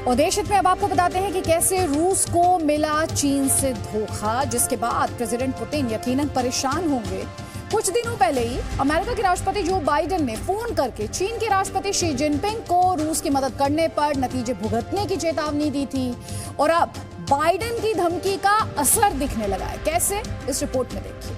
और देश हित में अब आपको बताते हैं कि कैसे रूस को मिला चीन से धोखा, जिसके बाद प्रेसिडेंट पुतिन यकीनन परेशान होंगे। कुछ दिनों पहले ही अमेरिका के राष्ट्रपति जो बाइडेन ने फोन करके चीन के राष्ट्रपति शी जिनपिंग को रूस की मदद करने पर नतीजे भुगतने की चेतावनी दी थी और अब बाइडेन की धमकी का असर दिखने लगा है। कैसे, इस रिपोर्ट में देखिए।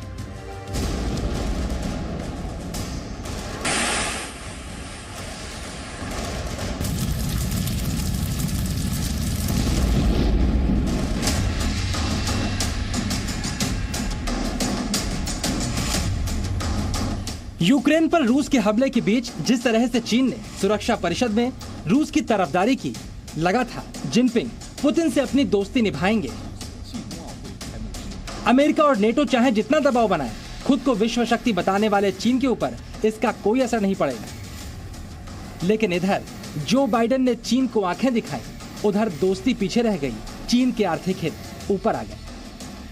यूक्रेन पर रूस के हमले के बीच जिस तरह से चीन ने सुरक्षा परिषद में रूस की तरफदारी की, लगा था जिनपिंग पुतिन से अपनी दोस्ती निभाएंगे। अमेरिका और नेटो चाहे जितना दबाव बनाए, खुद को विश्व शक्ति बताने वाले चीन के ऊपर इसका कोई असर नहीं पड़ेगा। लेकिन इधर जो बाइडेन ने चीन को आंखें दिखाई, उधर दोस्ती पीछे रह गई, चीन के आर्थिक हित ऊपर आ गए।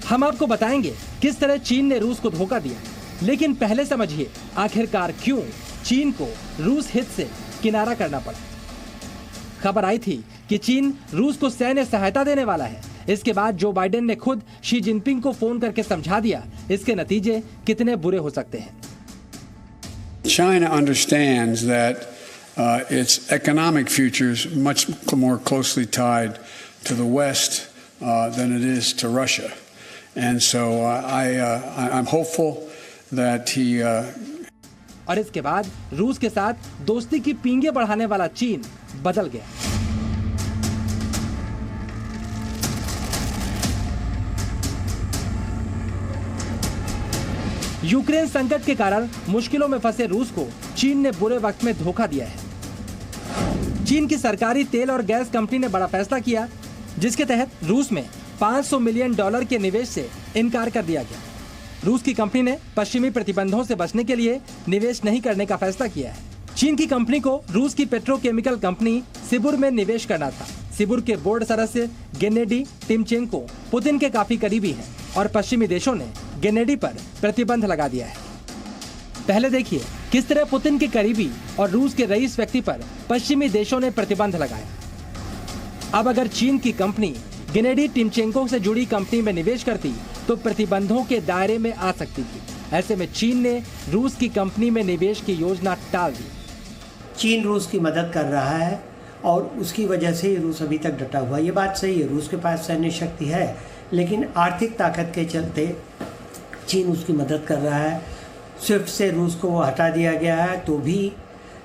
हम आपको बताएंगे किस तरह चीन ने रूस को धोखा दिया, लेकिन पहले समझिए आखिरकार क्यों चीन को रूस हित से किनारा करना पड़ा। खबर आई थी कि चीन रूस को सैन्य सहायता देने वाला है। इसके बाद जो बाइडेन ने खुद शी जिनपिंग को फोन करके समझा दिया इसके नतीजे कितने बुरे हो सकते हैं। China understands that its economic future is much more closely tied to the West than it is to Russia, and so I'm hopeful that he और इसके बाद रूस के साथ दोस्ती की पींगे बढ़ाने वाला चीन बदल गया। यूक्रेन संकट के कारण मुश्किलों में फंसे रूस को चीन ने बुरे वक्त में धोखा दिया है। चीन की सरकारी तेल और गैस कंपनी ने बड़ा फैसला किया, जिसके तहत रूस में $500 मिलियन के निवेश से इनकार कर दिया गया। रूस की कंपनी ने पश्चिमी प्रतिबंधों से बचने के लिए निवेश नहीं करने का फैसला किया है। चीन की कंपनी को रूस की पेट्रोकेमिकल कंपनी सिबुर में निवेश करना था। सिबुर के बोर्ड सदस्य गेनेडी टिमचेंको पुतिन के काफी करीबी हैं और पश्चिमी देशों ने गेनेडी पर प्रतिबंध लगा दिया है। पहले देखिए किस तरह पुतिन के करीबी और रूस के रईस व्यक्ति पर पश्चिमी देशों ने प्रतिबंध लगाया। अब अगर चीन की कंपनी गेनेडी टिमचेंको से जुड़ी कंपनी में निवेश करती तो प्रतिबंधों के दायरे में आ सकती थी। ऐसे में चीन ने रूस की कंपनी में निवेश की योजना टाल दी। चीन रूस की मदद कर रहा है और उसकी वजह से रूस अभी तक डटा हुआ। ये बात सही है, रूस के पास सैन्य शक्ति है, लेकिन आर्थिक ताकत के चलते चीन उसकी मदद कर रहा है। स्विफ्ट से रूस को हटा दिया गया है तो भी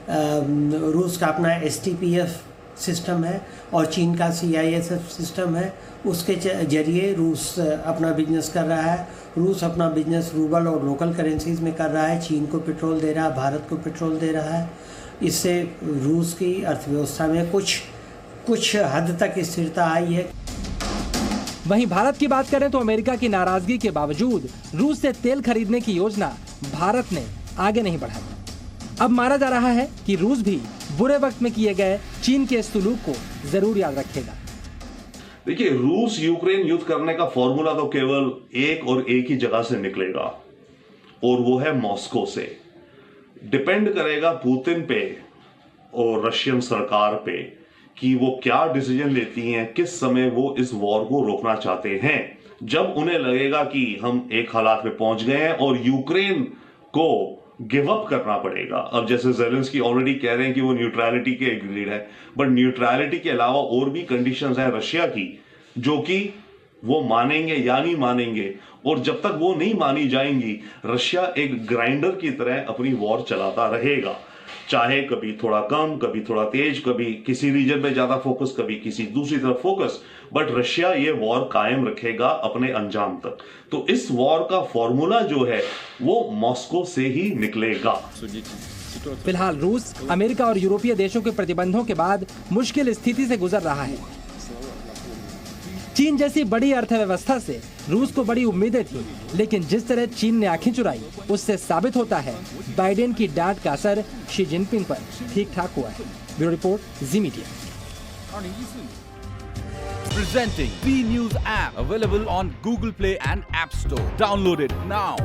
रूस का अपना STPF सिस्टम है और चीन का CISF सिस्टम है, उसके जरिए रूस अपना बिजनेस कर रहा है। रूस अपना बिजनेस रूबल और लोकल करेंसीज में कर रहा है। चीन को पेट्रोल दे रहा है, भारत को पेट्रोल दे रहा है। इससे रूस की अर्थव्यवस्था में कुछ हद तक स्थिरता आई है। वहीं भारत की बात करें तो अमेरिका की नाराजगी के बावजूद रूस से तेल खरीदने की योजना भारत ने आगे नहीं बढ़ाई। अब माना जा रहा है कि रूस भी बुरे वक्त में किए गए चीन के सुलूक को जरूर याद रखेगा। देखिए, रूस यूक्रेन युद्ध करने का फॉर्मूला तो केवल एक ही जगह से निकलेगा और वो है मॉस्को से। डिपेंड करेगा पुतिन पे और रशियन सरकार पे कि वो क्या डिसीजन लेती हैं, किस समय वो इस वॉर को रोकना चाहते हैं। जब उन्हें लगेगा कि हम एक हालात पे पहुंच गए हैं और यूक्रेन को गिव अप करना पड़ेगा। अब जैसे ज़ेलेंस्की ऑलरेडी कह रहे हैं कि वो न्यूट्रलिटी के एग्रीड है, बट न्यूट्रलिटी के अलावा और भी कंडीशंस हैं रशिया की जो कि वो मानेंगे या नहीं मानेंगे, और जब तक वो नहीं मानी जाएंगी रशिया एक ग्राइंडर की तरह अपनी वॉर चलाता रहेगा, चाहे कभी थोड़ा कम, कभी थोड़ा तेज, कभी किसी रीजन पे ज्यादा फोकस, कभी किसी दूसरी तरफ फोकस, बट रशिया ये वॉर कायम रखेगा अपने अंजाम तक। तो इस वॉर का फॉर्मूला जो है वो मॉस्को से ही निकलेगा। फिलहाल रूस अमेरिका और यूरोपीय देशों के प्रतिबंधों के बाद मुश्किल स्थिति से गुजर रहा है। चीन जैसी बड़ी अर्थव्यवस्था से रूस को बड़ी उम्मीदें थी, लेकिन जिस तरह चीन ने आंखें चुराई उससे साबित होता है बाइडेन की डांट का असर शी जिनपिंग पर ठीक ठाक हुआ है। Bureau report, ji media. Presenting B News app available on Google Play and App Store. Download it now.